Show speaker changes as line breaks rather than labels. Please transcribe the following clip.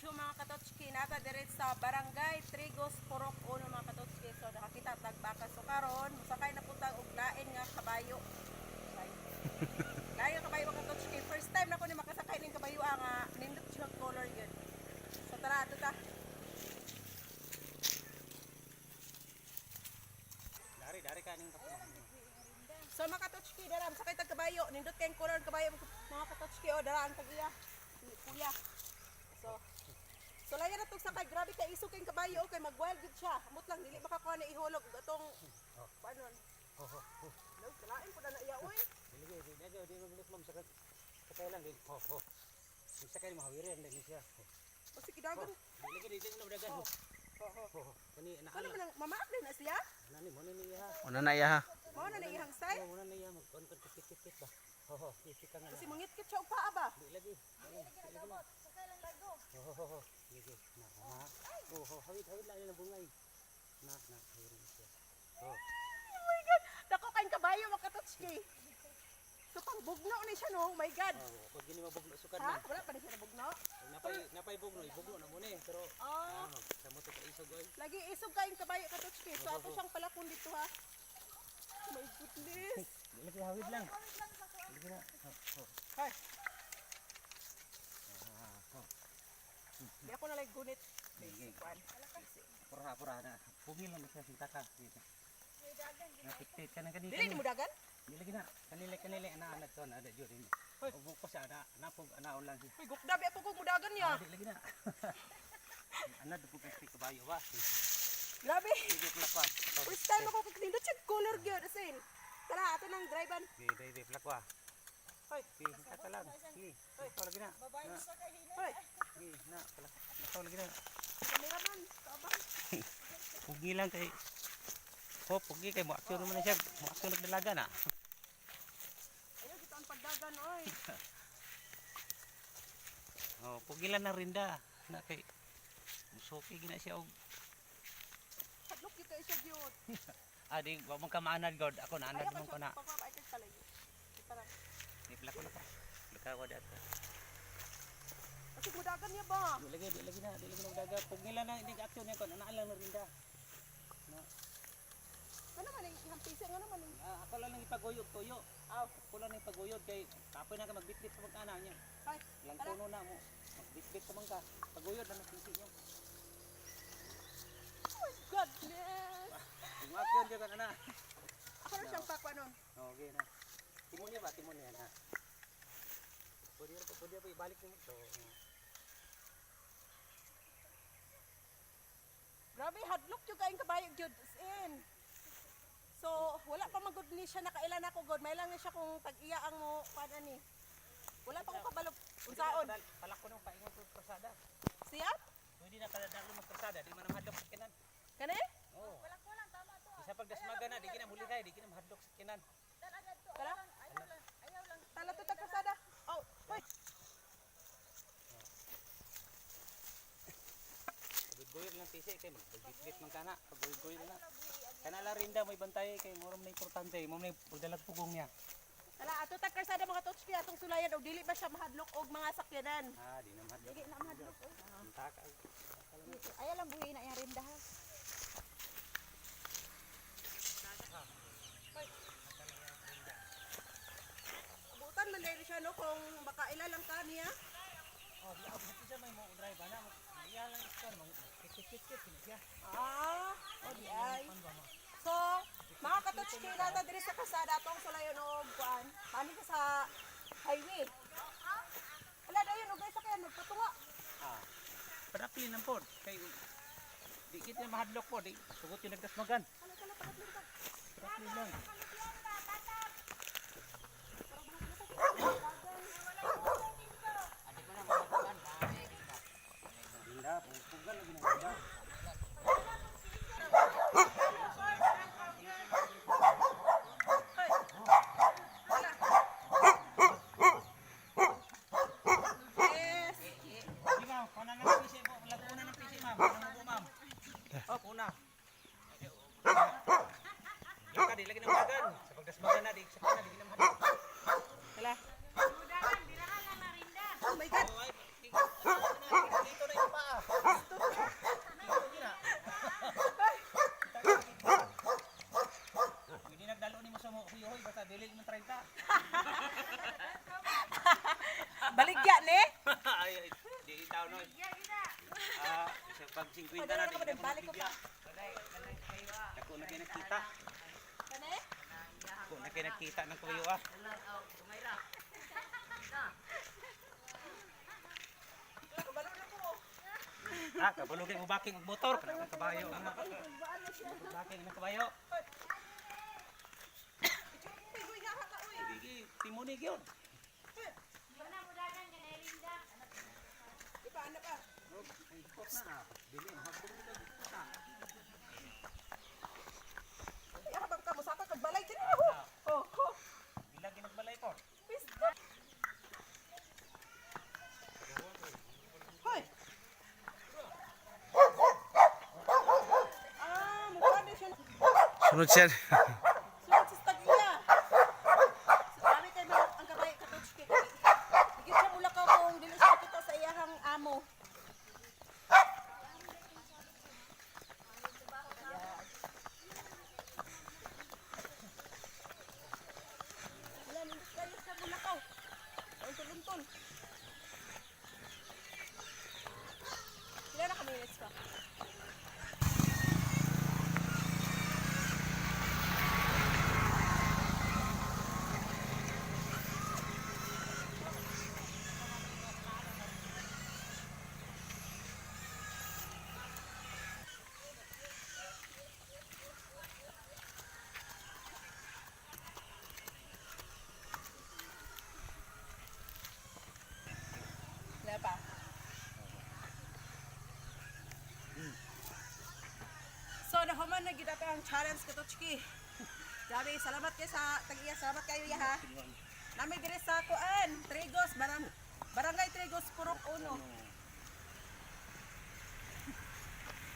So mga katotski, nata direct sa Barangay Trigos, Purok Uno mga katotski. So nakakita tagbakas. So karon, musakay na punta og lain nga kabayo. Lain nga kabayo mga katotski. First time na ko ni makasakay ning kabayo nga nindot siya color yun. So tara ato ta.
Dari kaning kapon.
So mga katotski, dara sakay tag kabayo. Nindot kayong color kabayo mga katotski. O dara ang tag-iya. Kuya. So layan na itong sakay, grabe ka isog kayong kabayo, okay, mag-wild good siya. Amot lang, dili makakuha na ihulog, itong, paano? Kalain po na na iya, uy.
Di maglit ma'am, sakay lang din. Sakay ni mahawirin din siya.
O sige, dagan.
Dili na dagan. Kani
Ano naman ang mamaak din na siya?
Nani mo ni iya.
Una na iya ha.
Mao na ihang say?
Mo na iya magkon kit ba. Kit ka nga.
Kasi mangit-kit siya og paa ba?
Di lagi. Sakay lang lago. Sige. Hawid lang na bungay. Na, hawirin siya.
Oh my God! Dako kayong kabayo, makatotski. So pang bugno ni siya no, oh my God.
Pag gini mabugno sukad
Ha?
man.
Wala pa na siya na bugno?
Napay bugno na muna eh. Pero samo to ka isog oy.
Lagi isog kayong kabayo, katotski. So ato siyang palakon dito ha. Oh my goodness.
Lagi hawid lang. Lagi na.
Hay. Di ako na like gunit. Basic one.
Pura na. Pugil lang siya sinta ka. Napiktit ka na kanina.
Dili mo dagan?
Dili lagi na. Kanila ana anak to na ada jud ini. Ug ko sa ana pug anaon lang si.
Uy, gukdabi ako kung mudagan niya.
Dili lagi na. Ana dupog ka kabayo ba.
Grabe.
Dili plakwa.
First time ako kakindot siya color gyud asin. Tara, ato nang drive-an.
Di plakwa.
Hoy,
Sige, ka lang. Sige. Ikaw lagi na.
hoy.
Sige, na pala. Ikaw lagi na.
Kameraman, tabang.
Pugi lang kay. Pugi kay mo aksyon naman siya. Mo aksyon nagdalaga na.
Ayaw kita ang pagdagan, oy.
Pugi lang na rinda. Na kay musuki gina siya og
Hadlok kita siya gyud.
di wa man ka maanad god. Ako na anad mo ko na.
Pagpapay kay talayo. Tara.
Di plakwa na pa. Lakawa dat.
Kasi mudagan niya ba?
Di lagi na daga. Pugi lang na dig aksyon niya kon ana lang na rinda. Na
Ano man ang pisa nga naman eh.
ako lang ipaguyod tuyo.
Aw,
Ako lang ipaguyod kay kapoy na ka magbitbit sa magkana niya.
hoy.
Lang puno na mo. Magbitbit pa man ka. Paguyod na nagpisi niya.
Oh my goodness.
Umakyon ka na.
Ako na siyang pakwa nun.
Okay na. Timon niya ba? Timon niya na. Pwede pa ibalik mo ito.
Grabe, hadlok yung kain kabayo gyud as in. So, wala pa magud ni siya nakailan ako god. May lang ni siya kung tag-iya ang mo kuan ani. Wala pa ko kabalog unsaon.
Palak ko nung paingon ko persada.
Siya?
Pwede na kadadalo ng persada. Di man na mahadlok sa kinan.
Kani?
Oo. Isa pagdasmaga na. Di kina muli kayo. Di kina mahadlok sa kinan.
Tara. Tala to tag kasada. Oh, hoy.
Paggoyod lang tisi kay magbitbit man kana. Paggoyod na. Kana la rinda may bantay kay moram na importante. Mo na pagdalag pugong niya.
Tala ato tag kasada mga totski atong sulayan og dili ba siya mahadlok og mga sakyanan.
Di na mahadlok.
Dili na mahadlok.
Taka.
Ay lang buhi na yang rinda ha. Abutan man dahil siya no kung baka ilalang ka niya.
Di ako siya may mo drive na mo. Iya lang iskon mo. Kit siya.
O di ay. So, mga katotski nata diri sa kasada atong sulayon og kuan. Pani ka sa highway. Wala dayon og sa kaya nagpatunga.
Padapli ng pod. Kay di kita mahadlok po. Di sugot yung nagdasmagan. Padapli lang. Linda, pugal lagi na linda. Una. Lagi lagi na magan. Sa pagdasmagan na di sa kana di na mahadlok.
Wala.
Mudahan, dirahan lang na rinda.
Oh my god.
Dito na yung taon no. Sa pag 50
Dala
na
ka ba din, balik ko pa.
Ako na kayo nakita.
Kani?
Ako na kayo nakita ng kabayo ah.
Kabalo na ko.
Kapalugin mo baking og motor. Kanang kabayo. Baking ng kabayo.
Pigoy nga ka uy.
Sige, timunig yun.
Di pa ano pa?
Ay, ikot na. Dili, mahapon mo kayo.
Ay, habang ka mo sa kagbalay din ako. Oh, oh.
Bilagi nagbalay ko.
Pista. Hoy. Mukha na siya.
Sunod siya.
Sunod sa tag-iya. Sabi kay mga ang kabay katotski kay. Higit siya mula ka kung dili siya kita sa iyahang amo. Wala nang kayo sa mula ka. Untol-untol. Ilan na ka minutes ka? Wala pa. So, nahuman na gid ang challenge ko Tochki. Grabe, salamat kayo sa tag-iya, salamat kayo ya ha. Nami dire sa kuan, Trigos, barangay Trigos, Purok 1.